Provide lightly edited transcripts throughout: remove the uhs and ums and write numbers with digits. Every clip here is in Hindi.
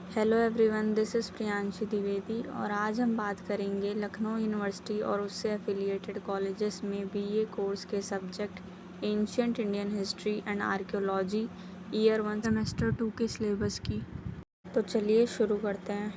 Hello everyone, this is Priyanshi Dwivedi और आज हम बात करेंगे लखनऊ यूनिवर्सिटी और उससे एफिलिएटेड कॉलेजेस में बीए कोर्स के subject ancient Indian history and archaeology year 1 semester 2 के सिलेबस की। तो चलिए शुरू करते हैं।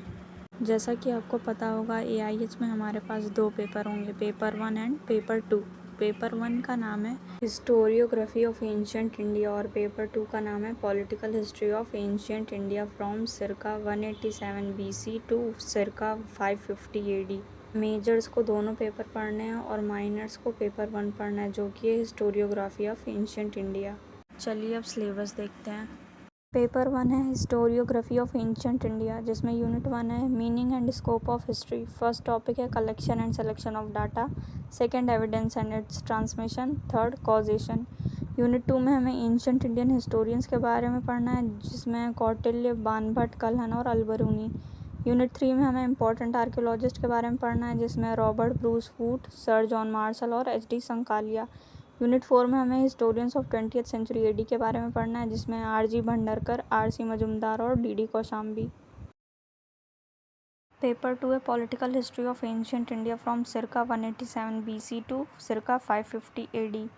जैसा कि आपको पता होगा, एआईएच में हमारे पास 2 पेपर होंगे, पेपर 1 एंड पेपर 2। पेपर 1 का नाम है हिस्टोरियोग्राफी ऑफ एंशियंट इंडिया और पेपर 2 का नाम है political history of ancient India from circa 187 BC to circa 550 AD। Majors को दोनों पेपर पढ़ने हैं और माइनर्स को पेपर 1 पढ़ना है, जो कि है हिस्टोरियोग्राफी ऑफ एंशियंट इंडिया। चलिए अब सिलेबस देखते हैं। पेपर 1 है हिस्टोरियोग्राफी ऑफ एंशियंट इंडिया, जिसमें यूनिट 1 है meaning and scope of history. First topic है collection and selection of data. Second evidence and its transmission. Third causation. Unit 2 में हमें एंशियंट इंडियन हिस्टोरियंस के बारे में पढ़ना है, जिसमें कौटिल्य, बाणभट्ट, कल्हण और अलबरूनी। यूनिट 3 में हमें इंपॉर्टेंट आर्कियोलॉजिस्ट के बारे में पढ़ना है, जिसमें Robert Bruce would, sir John Marshall और एच डी संकालिया। यूनिट 4 में हमें historians of 20th century AD के बारे में पढ़ना है, जिसमें R G Bhandarkar, R C Majumdar और डी डी कौशाम्बी। पेपर 2 है political history of ancient India from circa 187 BC to circa 550 AD।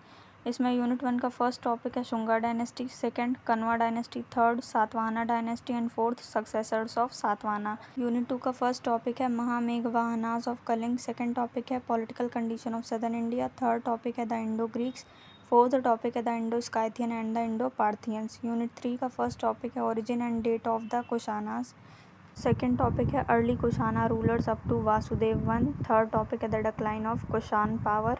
इसमें यूनिट 1 का फर्स्ट टॉपिक है Shunga dynasty, second Kanva dynasty, third Satavahana dynasty and fourth successors of Satavahana. Unit 2 का फर्स्ट टॉपिक है Mahameghavahanas of Kalinga, second topic है political condition of southern India, third topic है the Indo Greeks, fourth topic है the Indo Scythian and the Indo Parthians. Unit 3 का फर्स्ट टॉपिक है origin and date of the Kushanas, second topic है early Kushana rulers up to Vasudeva one, third topic है the decline of Kushan power,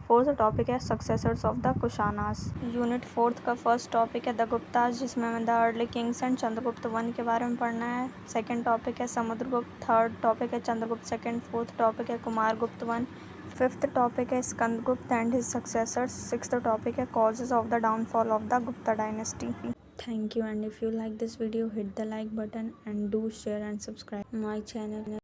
fourth topic है successors of the Kushanas. Unit 4 का फर्स्ट टॉपिक है द गुप्ताज, जिसमें हमें the early kings and Chandragupta one के बारे में पढ़ना है। सेकेंड टॉपिक है समुद्रगुप्त, थर्ड टॉपिक है चंद्रगुप्त सेकेंड, फोर्थ टॉपिक है कुमारगुप्त वन, फिफ्थ टॉपिक है Skandagupta and his successors, sixth topic है causes of the downfall of the Gupta dynasty. Thank you, and if you like this video, hit the like button and do share and subscribe my channel.